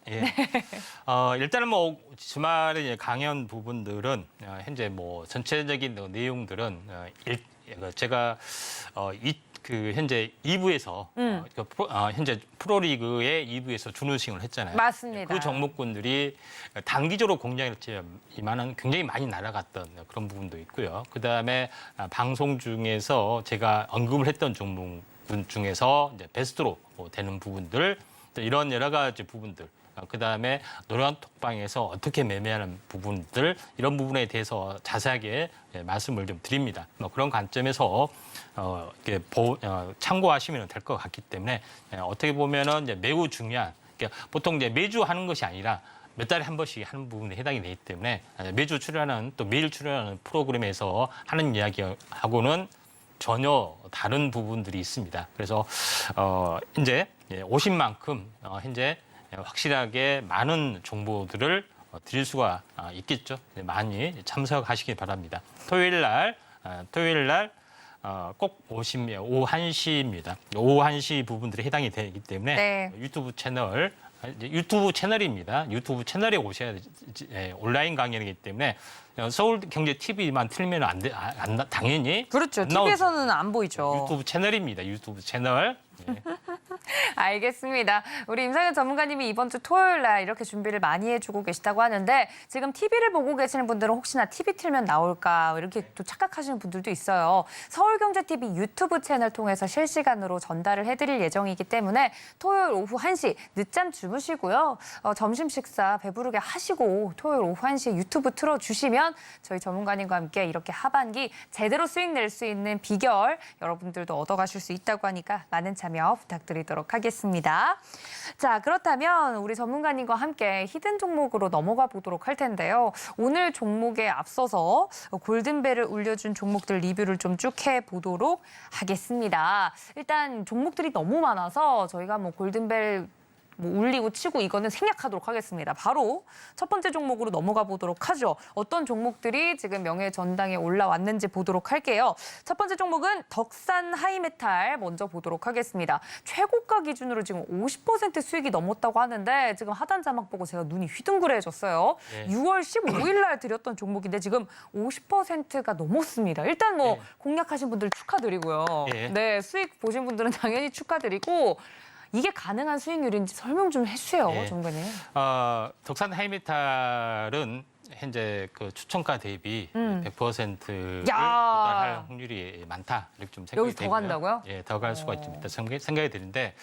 일단은 뭐 주말에 강연 부분들은 현재 뭐 전체적인 내용들은 제가 현재 2부에서 현재 프로리그의 2부에서 준우승을 했잖아요. 맞습니다. 그 종목군들이 단기적으로 공략했지만은 굉장히 많이 날아갔던 그런 부분도 있고요. 그다음에 방송 중에서 제가 언급을 했던 종목군 중에서 이제 베스트로 되는 부분들, 이런 여러 가지 부분들. 그다음에 노란 톡방에서 어떻게 매매하는 부분들, 이런 부분에 대해서 자세하게 말씀을 좀 드립니다. 그런 관점에서 참고하시면 될 것 같기 때문에 어떻게 보면은 이제 매우 중요한, 보통 이제 매주 하는 것이 아니라 몇 달에 한 번씩 하는 부분에 해당이 되기 때문에 매주 출연하는, 또 매일 출연하는 프로그램에서 하는 이야기하고는 전혀 다른 부분들이 있습니다. 그래서 이제 오신 만큼 현재 확실하게 많은 정보들을 드릴 수가 있겠죠. 많이 참석하시기 바랍니다. 토요일 날 꼭 오시면 오후 1시입니다. 오후 1시 부분들이 해당이 되기 때문에 네. 유튜브 채널입니다. 유튜브 채널에 오셔야 온라인 강연이기 때문에 서울경제 TV만 틀면 안 돼, 당연히 그렇죠. 안 나오죠. TV에서는 안 보이죠. 유튜브 채널입니다. 유튜브 채널. 알겠습니다. 우리 임상현 전문가님이 이번 주 토요일 날 이렇게 준비를 많이 해주고 계시다고 하는데 지금 TV를 보고 계시는 분들은 혹시나 TV 틀면 나올까 이렇게 또 착각하시는 분들도 있어요. 서울경제TV 유튜브 채널 통해서 실시간으로 전달을 해드릴 예정이기 때문에 토요일 오후 1시 늦잠 주무시고요. 점심 식사 배부르게 하시고 토요일 오후 1시에 유튜브 틀어주시면 저희 전문가님과 함께 이렇게 하반기 제대로 수익 낼 수 있는 비결 여러분들도 얻어가실 수 있다고 하니까 많은 참여 부탁드리도록 하겠습니다. 자, 그렇다면 우리 전문가님과 함께 히든 종목으로 넘어가 보도록 할 텐데요. 오늘 종목에 앞서서 골든벨을 울려준 종목들 리뷰를 좀 쭉 해보도록 하겠습니다. 일단 종목들이 너무 많아서 저희가 뭐 골든벨 울리고 치고 이거는 생략하도록 하겠습니다. 바로 첫 번째 종목으로 넘어가 보도록 하죠. 어떤 종목들이 지금 명예전당에 올라왔는지 보도록 할게요. 첫 번째 종목은 덕산 하이메탈 먼저 보도록 하겠습니다. 최고가 기준으로 지금 50% 수익이 넘었다고 하는데 지금 하단 자막 보고 제가 눈이 휘둥그레해졌어요. 네. 6월 15일 날 드렸던 종목인데 지금 50%가 넘었습니다. 일단 뭐 네. 공략하신 분들 축하드리고요. 네. 네, 수익 보신 분들은 당연히 축하드리고 이게 가능한 수익률인지 설명 좀 해주세요, 네. 전문가님. 덕산 하이메탈은 현재 그 추천가 대비 100%를 도달할 확률이 많다, 이렇게 좀 생각이 여기서 더 되고요. 간다고요? 예, 더 갈 수가 있다 생각이 드는데,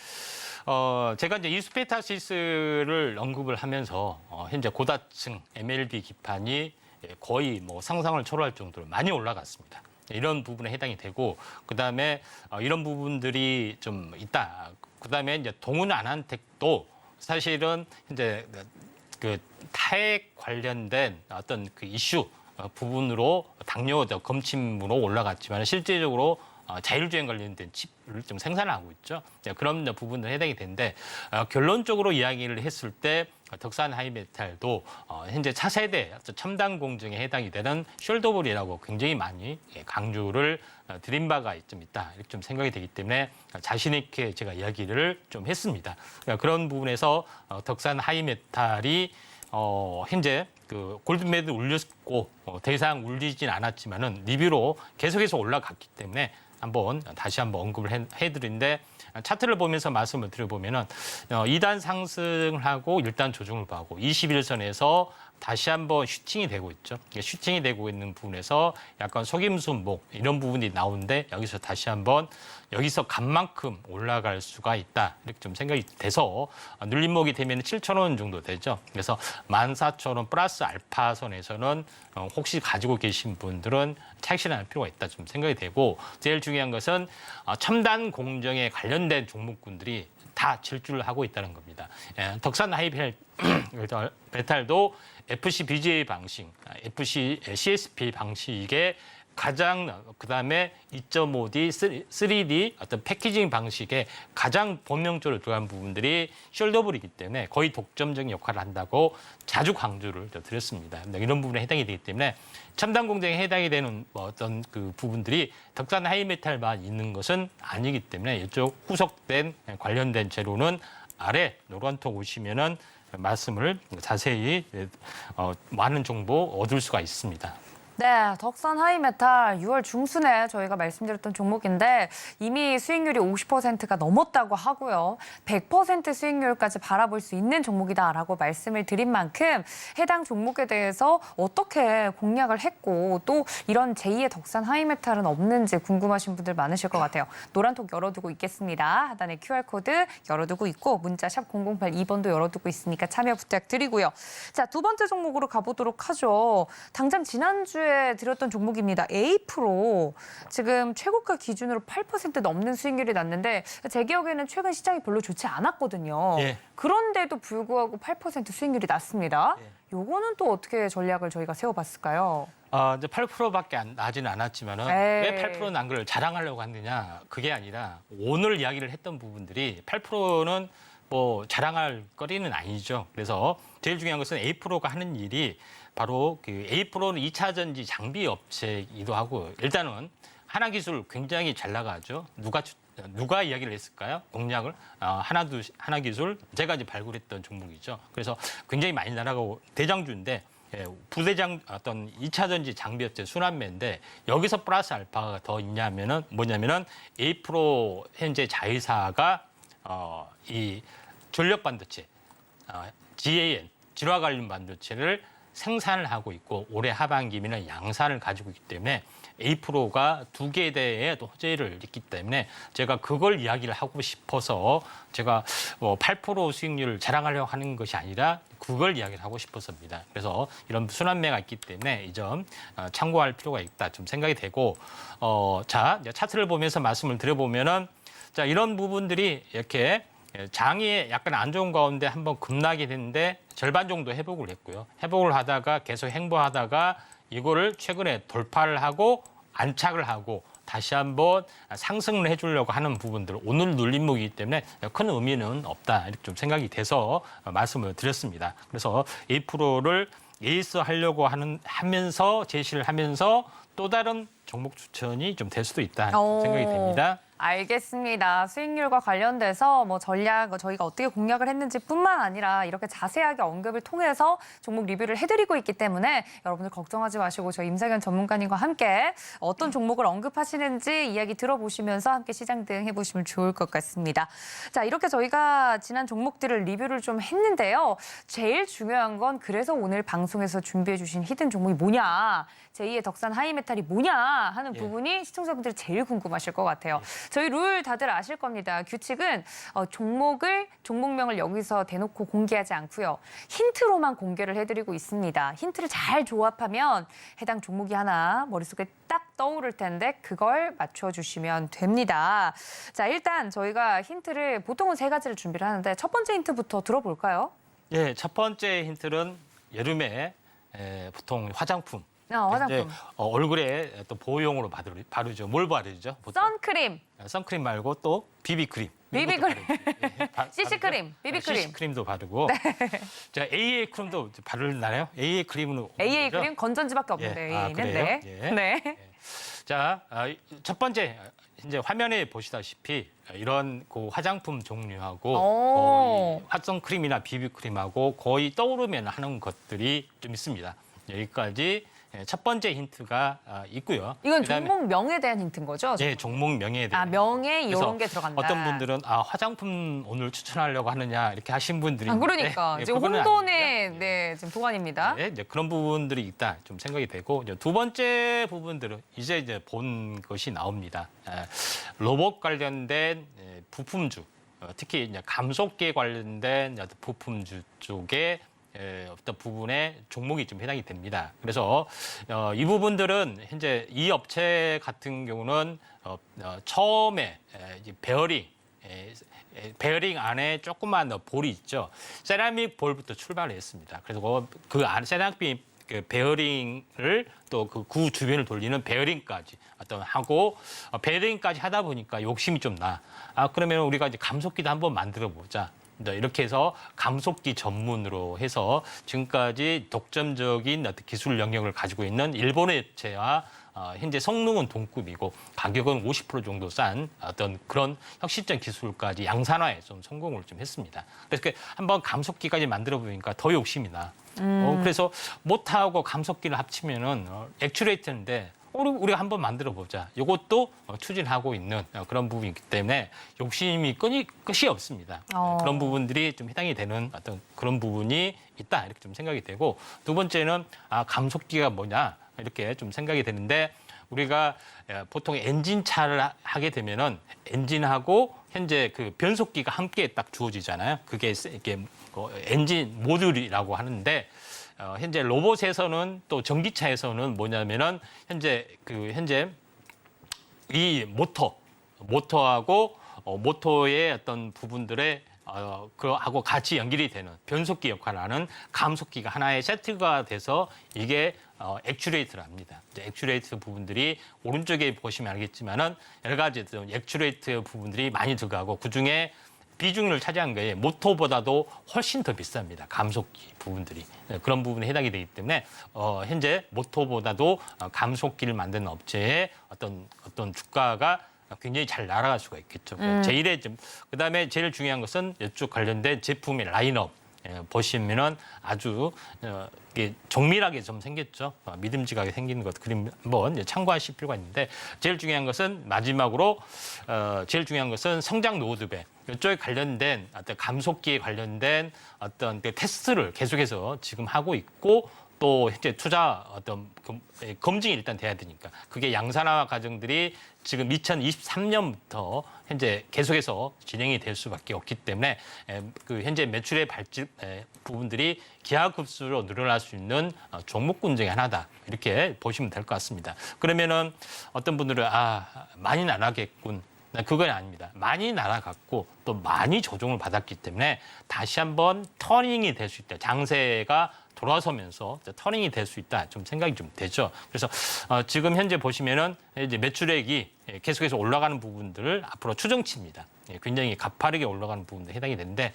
제가 이제 이수페타시스를 언급을 하면서 현재 고다층 MLB 기판이 거의 뭐 상상을 초월할 정도로 많이 올라갔습니다. 이런 부분에 해당이 되고, 그다음에 이런 부분들이 좀 있다. 그다음에 이제 동훈 안한택도 사실은 이제 그 타액 관련된 어떤 그 이슈 부분으로 당뇨 검침으로 올라갔지만 실제적으로 자율주행 관련된 칩을 좀 생산하고 있죠. 그런 부분들 해당이 되는데, 결론적으로 이야기를 했을 때 덕산 하이메탈도 현재 차세대 첨단 공정에 해당이 되는 숄더볼이라고 굉장히 많이 강조를 드린 바가 좀 있다, 이렇게 좀 생각이 되기 때문에 자신 있게 제가 이야기를 좀 했습니다. 그런 부분에서 덕산 하이메탈이 현재 그 골든벨을 울렸고 더 이상 울리진 않았지만은 리뷰로 계속해서 올라갔기 때문에 다시 한번 언급을 해드리는데, 차트를 보면서 말씀을 드려보면은 2단 상승을 하고 1단 조정을 하고 21선에서 다시 한번 슈팅이 되고 있죠. 이게 슈팅이 되고 있는 부분에서 약간 속임수목 이런 부분이 나오는데 여기서 다시 한번 여기서 간만큼 올라갈 수가 있다. 이렇게 좀 생각이 돼서 눌림목이 되면 7,000원 정도 되죠. 그래서 14,000원 플러스 알파선에서는 혹시 가지고 계신 분들은 착실할 필요가 있다 좀 생각이 되고 제일 중요한 것은 첨단 공정에 관련된 종목군들이 다 질주를 하고 있다는 겁니다. 덕산 하이베탈도 FC BGA 방식, FC CSP 방식의 가장 그다음에 2.5D, 3D 어떤 패키징 방식의 가장 본명적으로 들어간 부분들이 숄더블이기 때문에 거의 독점적인 역할을 한다고 자주 강조를 드렸습니다. 이런 부분에 해당이 되기 때문에 첨단 공정에 해당이 되는 어떤 그 부분들이 덕산 하이메탈만 있는 것은 아니기 때문에 이쪽 후속된 관련된 재료는 아래 노란톡 오시면은 말씀을 자세히 많은 정보 얻을 수가 있습니다. 네, 덕산 하이메탈 6월 중순에 저희가 말씀드렸던 종목인데 이미 수익률이 50%가 넘었다고 하고요. 100% 수익률까지 바라볼 수 있는 종목이다라고 말씀을 드린 만큼 해당 종목에 대해서 어떻게 공략을 했고 또 이런 제2의 덕산 하이메탈은 없는지 궁금하신 분들 많으실 것 같아요. 노란톡 열어두고 있겠습니다. 하단에 QR코드 열어두고 있고 문자 샵 0082번도 열어두고 있으니까 참여 부탁드리고요. 자, 두 번째 종목으로 가보도록 하죠. 당장 지난주에 드렸던 종목입니다. A프로 지금 최고가 기준으로 8% 넘는 수익률이 났는데 제 기억에는 최근 시장이 별로 좋지 않았거든요. 예. 그런데도 불구하고 8% 수익률이 났습니다. 예. 요거는 또 어떻게 전략을 저희가 세워봤을까요? 이제 8%밖에 나지는 않았지만은 에이. 왜 8% 난 걸 자랑하려고 하느냐 그게 아니라 오늘 이야기를 했던 부분들이 8%는 뭐 자랑할 거리는 아니죠. 그래서 제일 중요한 것은 A 프로가 하는 일이 바로 그 A 프로는 2차 전지 장비 업체이기도 하고 일단은 하나기술 굉장히 잘 나가죠. 누가 이야기를 했을까요? 공략을 하나기술 제가 이제 발굴했던 종목이죠. 그래서 굉장히 많이 나가고 대장주인데 부대장 어떤 2차 전지 장비 업체 순환매인데 여기서 플러스 알파가 더 있냐면은 뭐냐면은 A 프로 현재 자회사가 이 전력 반도체 GAN 진화 관련 반도체를 생산을 하고 있고 올해 하반기에는 양산을 가지고 있기 때문에 A 프로가 두 개에 대해 호재를 있기 때문에 제가 그걸 이야기를 하고 싶어서 제가 뭐 8% 수익률을 자랑하려고 하는 것이 아니라 그걸 이야기를 하고 싶어서입니다. 그래서 이런 순환매가 있기 때문에 이 점 참고할 필요가 있다 좀 생각이 되고 자 이제 차트를 보면서 말씀을 드려보면은 자 이런 부분들이 이렇게 장이 약간 안 좋은 가운데 한번 급락이 됐는데 절반 정도 회복을 했고요. 회복을 하다가 계속 횡보하다가 이거를 최근에 돌파를 하고 안착을 하고 다시 한번 상승을 해주려고 하는 부분들 오늘 눌림목이기 때문에 큰 의미는 없다 이렇게 좀 생각이 돼서 말씀을 드렸습니다. 그래서 A 프로를 에이스 하려고 하면서 제시를 하면서 또 다른 종목 추천이 좀 될 수도 있다 생각이 됩니다. 알겠습니다. 수익률과 관련돼서 뭐 전략 저희가 어떻게 공략을 했는지뿐만 아니라 이렇게 자세하게 언급을 통해서 종목 리뷰를 해드리고 있기 때문에 여러분들 걱정하지 마시고 저희 임상현 전문가님과 함께 어떤 종목을 언급하시는지 이야기 들어보시면서 함께 시장 대응해보시면 좋을 것 같습니다. 자, 이렇게 저희가 지난 종목들을 리뷰를 좀 했는데요. 제일 중요한 건 그래서 오늘 방송에서 준비해 주신 히든 종목이 뭐냐, 제2의 덕산 하이메탈이 뭐냐 하는 부분이 시청자분들이 제일 궁금하실 것 같아요. 저희 룰 다들 아실 겁니다. 규칙은 종목명을 여기서 대놓고 공개하지 않고요. 힌트로만 공개를 해드리고 있습니다. 힌트를 잘 조합하면 해당 종목이 하나 머릿속에 딱 떠오를 텐데 그걸 맞춰주시면 됩니다. 자, 일단 저희가 힌트를 보통은 3가지를 준비를 하는데 첫 번째 힌트부터 들어볼까요? 예, 첫 번째 힌트는 여름에 보통 화장품. 화장품. 이제 얼굴에 또 보호용으로 바르죠. 뭘 바르죠? 보통? 선크림, 선크림 말고 또 비비크림. 비비크림, CC크림, 비비크림. CC크림도 바르고. 자, AA 크림도 바르나요? AA 크림은 AA 크림 건전지밖에 없는데 예. AA는 그래요? 네. 예. 네. 자, 첫 번째 이제 화면에 보시다시피 이런 그 화장품 종류하고 이 화성크림이나 비비크림하고 거의 떠오르면 하는 것들이 좀 있습니다. 여기까지 첫 번째 힌트가 있고요. 이건 그다음에 종목명에 대한 힌트인 거죠? 예, 종목명에 대한. 명예 그래서 이런 게 들어간다. 어떤 분들은 화장품 오늘 추천하려고 하느냐 이렇게 하신 분들이 그러니까 있는데, 지금 그거는 혼돈의 네, 지금 동안입니다. 네, 이제 그런 부분들이 있다 좀 생각이 되고 이제 두 번째 부분들은 이제 본 것이 나옵니다. 로봇 관련된 부품주, 특히 이제 감속기에 관련된 부품주 쪽에 어떤 부분에 종목이 좀 해당이 됩니다. 그래서 이 부분들은 현재 이 업체 같은 경우는 처음에 이제 베어링 안에 조그만 볼이 있죠. 세라믹 볼부터 출발을 했습니다. 그래서 그 안 세라믹 그 베어링을 또 그 구 주변을 돌리는 베어링까지 어떤 하고 베어링까지 하다 보니까 욕심이 좀 나. 그러면 우리가 이제 감속기도 한번 만들어 보자. 이렇게 해서 감속기 전문으로 해서 지금까지 독점적인 어떤 기술 영역을 가지고 있는 일본의 업체와 현재 성능은 동급이고 가격은 50% 정도 싼 어떤 그런 혁신적 기술까지 양산화에 좀 성공을 좀 했습니다. 그래서 한번 감속기까지 만들어 보니까 더 욕심이 나. 그래서 모터하고 감속기를 합치면은 액추레이터인데 우리가 한번 만들어 보자. 이것도 추진하고 있는 그런 부분이기 때문에 욕심이 끝이 없습니다. 그런 부분들이 좀 해당이 되는 어떤 그런 부분이 있다 이렇게 좀 생각이 되고 두 번째는 감속기가 뭐냐 이렇게 좀 생각이 되는데 우리가 보통 엔진차를 하게 되면은 엔진하고 현재 그 변속기가 함께 딱 주어지잖아요. 그게 이렇게 엔진 모듈이라고 하는데 현재 로봇에서는 또 전기차에서는 뭐냐면은 현재 이 모터하고 모터의 어떤 부분들의 그하고 같이 연결이 되는 변속기 역할을 하는 감속기가 하나의 세트가 돼서 이게 액추레이터를 합니다. 이제 액추레이터 부분들이 오른쪽에 보시면 알겠지만은 여러 가지 액추레이터 부분들이 많이 들어가고 그 중에 비중을 차지한 거에 모터보다도 훨씬 더 비쌉니다. 감속기 부분들이. 그런 부분에 해당이 되기 때문에 현재 모터보다도 감속기를 만드는 업체의 어떤 주가가 굉장히 잘 날아갈 수가 있겠죠. 그다음에 제일 중요한 것은 이쪽 관련된 제품의 라인업. 보시면은 아주 이게 정밀하게 좀 생겼죠. 믿음직하게 생기는 것 그림 한번 참고하실 필요가 있는데 제일 중요한 것은 마지막으로 제일 중요한 것은 성장 노드배 이쪽에 관련된 어떤 감속기에 관련된 어떤 그 테스트를 계속해서 지금 하고 있고 또 현재 투자 어떤 검증이 일단 돼야 되니까 그게 양산화 과정들이 지금 2023년부터 현재 계속해서 진행이 될 수밖에 없기 때문에 그 현재 매출의 발집 부분들이 기하급수로 늘어날 수 있는 종목군 중에 하나다 이렇게 보시면 될 것 같습니다. 그러면은 어떤 분들은 많이 날아가겠군. 그건 아닙니다. 많이 날아갔고 또 많이 조정을 받았기 때문에 다시 한번 터닝이 될 수 있다. 장세가 돌아서면서 터닝이 될 수 있다. 좀 생각이 좀 되죠. 그래서 지금 현재 보시면은 이제 매출액이 계속해서 올라가는 부분들을 앞으로 추정치입니다. 굉장히 가파르게 올라가는 부분도 해당이 되는데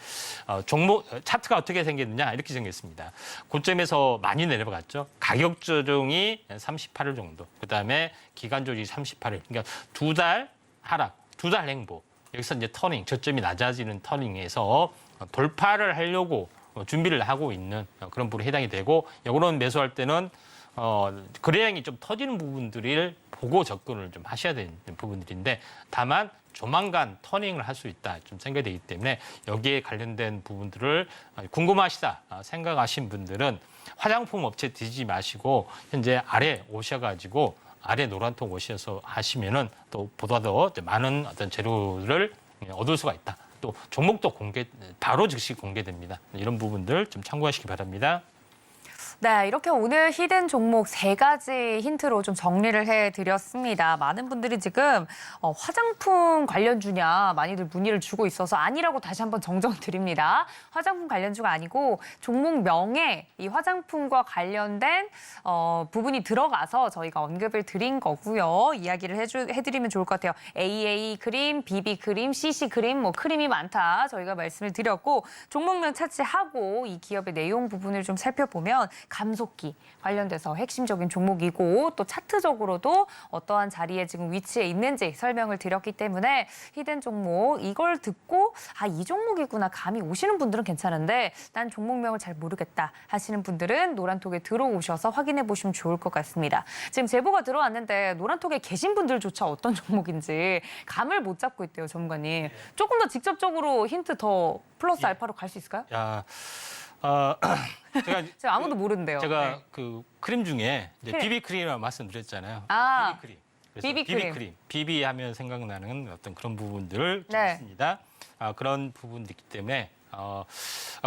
종목 차트가 어떻게 생겼느냐 이렇게 생겼습니다. 고점에서 많이 내려갔죠. 가격 조정이 38일 정도. 그다음에 기간 조정이 38일. 그러니까 두 달 하락, 두 달 행보. 여기서 이제 터닝, 저점이 낮아지는 터닝에서 돌파를 하려고 준비를 하고 있는 그런 부분에 해당이 되고 이거는 매수할 때는 거래량이 좀 터지는 부분들을 보고 접근을 좀 하셔야 되는 부분들인데 다만 조만간 터닝을 할 수 있다 좀 생각이 되기 때문에 여기에 관련된 부분들을 궁금하시다 생각하신 분들은 화장품 업체 뒤지지 마시고 현재 아래 오셔가지고 아래 노란통 오셔서 하시면은 또 보다 더 많은 어떤 재료를 얻을 수가 있다. 또 종목도 바로 즉시 공개됩니다. 이런 부분들 좀 참고하시기 바랍니다. 네, 이렇게 오늘 히든 종목 3가지 힌트로 좀 정리를 해드렸습니다. 많은 분들이 지금 화장품 관련주냐 많이들 문의를 주고 있어서 아니라고 다시 한번 정정드립니다. 화장품 관련주가 아니고 종목명에 이 화장품과 관련된 부분이 들어가서 저희가 언급을 드린 거고요. 이야기를 해드리면 좋을 것 같아요. AA 크림, BB 크림, CC 크림, 뭐 크림이 많다 저희가 말씀을 드렸고 종목명 차지하고 이 기업의 내용 부분을 좀 살펴보면 감속기 관련돼서 핵심적인 종목이고 또 차트적으로도 어떠한 자리에 지금 위치해 있는지 설명을 드렸기 때문에 히든 종목 이걸 듣고 이 종목이구나 감이 오시는 분들은 괜찮은데 난 종목명을 잘 모르겠다 하시는 분들은 노란톡에 들어오셔서 확인해 보시면 좋을 것 같습니다. 지금 제보가 들어왔는데 노란톡에 계신 분들조차 어떤 종목인지 감을 못 잡고 있대요, 전문가님. 조금 더 직접적으로 힌트 더 플러스 알파로 갈 수 있을까요? 제가 아무도 모르는데요. 제가 그 크림 중에 이제 비비크림이라고 말씀드렸잖아요. 비비크림. 그래서 비비크림. 비비하면 생각나는 어떤 그런 부분들을 좀 있습니다. 그런 부분이 있기 때문에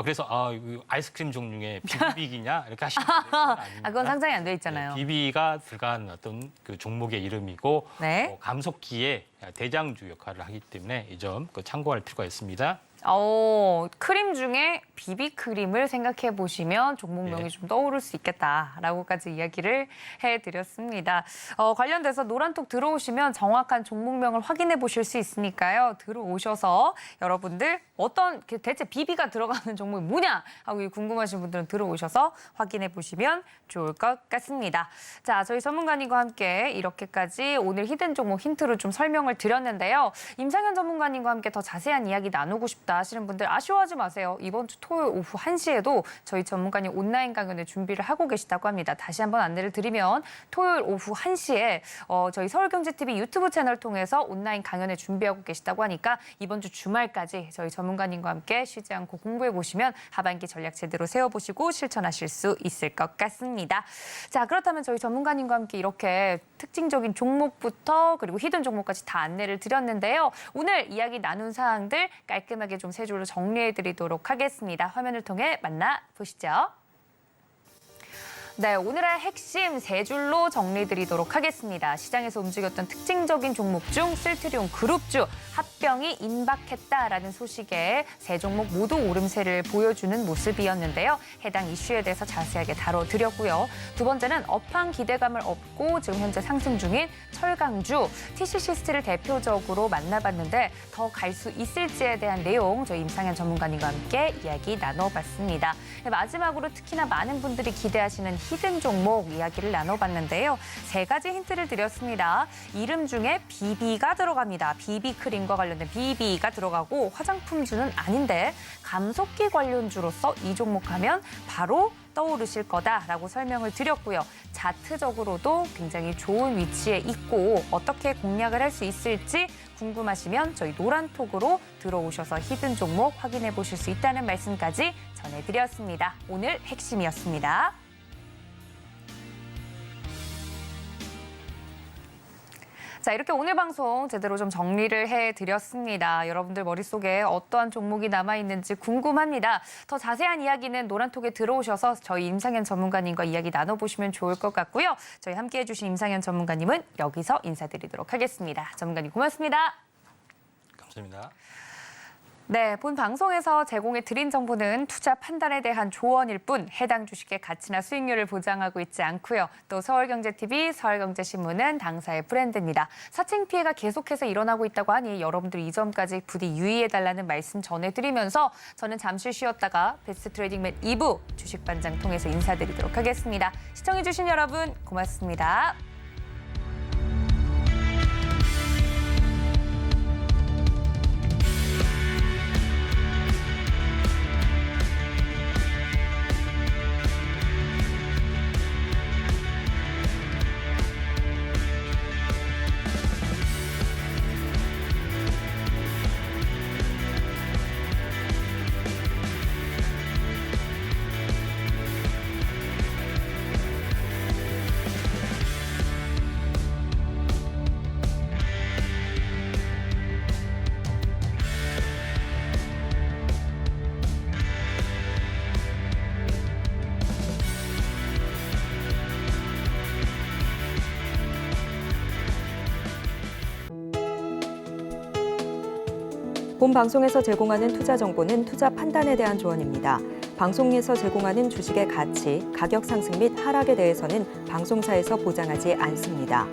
그래서 이거 아이스크림 종류의 비비기냐 이렇게 하시는 분들은 아닙니다. 그건 상장이 안 돼 있잖아요. 비비가 들어간 어떤 그 종목의 이름이고 네. 감속기의 대장주 역할을 하기 때문에 이 점 참고할 필요가 있습니다. 크림 중에 비비크림을 생각해 보시면 종목명이 좀 떠오를 수 있겠다라고까지 이야기를 해드렸습니다. 관련돼서 노란톡 들어오시면 정확한 종목명을 확인해 보실 수 있으니까요. 들어오셔서 여러분들 어떤 대체 비비가 들어가는 종목이 뭐냐 하고 궁금하신 분들은 들어오셔서 확인해 보시면 좋을 것 같습니다. 자, 저희 전문가님과 함께 이렇게까지 오늘 히든 종목 힌트를 좀 설명을 드렸는데요. 임상현 전문가님과 함께 더 자세한 이야기 나누고 싶다 하시는 분들 아쉬워하지 마세요. 이번 주 토요일 오후 1시에도 저희 전문가님 온라인 강연을 준비를 하고 계시다고 합니다. 다시 한번 안내를 드리면 토요일 오후 1시에 저희 서울경제TV 유튜브 채널 통해서 온라인 강연을 준비하고 계시다고 하니까 이번 주 주말까지 저희 전문가님과 함께 쉬지 않고 공부해 보시면 하반기 전략 제대로 세워보시고 실천하실 수 있을 것 같습니다. 자, 그렇다면 저희 전문가님과 함께 이렇게 특징적인 종목부터 그리고 히든 종목까지 다 안내를 드렸는데요. 오늘 이야기 나눈 사항들 깔끔하게 좀 세 줄로 정리해드리도록 하겠습니다. 화면을 통해 만나보시죠. 네, 오늘의 핵심 세 줄로 정리드리도록 하겠습니다. 시장에서 움직였던 특징적인 종목 중 실트리온 그룹주 합병이 임박했다라는 소식에 세 종목 모두 오름세를 보여주는 모습이었는데요. 해당 이슈에 대해서 자세하게 다뤄드렸고요. 두 번째는 업황 기대감을 업고 지금 현재 상승 중인 철강주 TCC스틸을 대표적으로 만나봤는데 더 갈 수 있을지에 대한 내용 저희 임상현 전문가님과 함께 이야기 나눠봤습니다. 마지막으로 특히나 많은 분들이 기대하시는 히든 종목 이야기를 나눠봤는데요. 세 가지 힌트를 드렸습니다. 이름 중에 비비가 들어갑니다. 비비크림과 관련된 비비가 들어가고 화장품주는 아닌데 감속기 관련주로서 이 종목 하면 바로 떠오르실 거다라고 설명을 드렸고요. 차트적으로도 굉장히 좋은 위치에 있고 어떻게 공략을 할 수 있을지 궁금하시면 저희 노란톡으로 들어오셔서 히든 종목 확인해 보실 수 있다는 말씀까지 전해드렸습니다. 오늘 핵심이었습니다. 자, 이렇게 오늘 방송 제대로 좀 정리를 해드렸습니다. 여러분들 머릿속에 어떠한 종목이 남아있는지 궁금합니다. 더 자세한 이야기는 노란톡에 들어오셔서 저희 임상현 전문가님과 이야기 나눠보시면 좋을 것 같고요. 저희 함께해 주신 임상현 전문가님은 여기서 인사드리도록 하겠습니다. 전문가님 고맙습니다. 감사합니다. 네, 본 방송에서 제공해 드린 정보는 투자 판단에 대한 조언일 뿐 해당 주식의 가치나 수익률을 보장하고 있지 않고요. 또 서울경제TV, 서울경제신문은 당사의 브랜드입니다. 사칭 피해가 계속해서 일어나고 있다고 하니 여러분들 이 점까지 부디 유의해달라는 말씀 전해드리면서 저는 잠시 쉬었다가 베스트 트레이딩맨 2부 주식반장 통해서 인사드리도록 하겠습니다. 시청해주신 여러분 고맙습니다. 본 방송에서 제공하는 투자 정보는 투자 판단에 대한 조언입니다. 방송에서 제공하는 주식의 가치, 가격 상승 및 하락에 대해서는 방송사에서 보장하지 않습니다.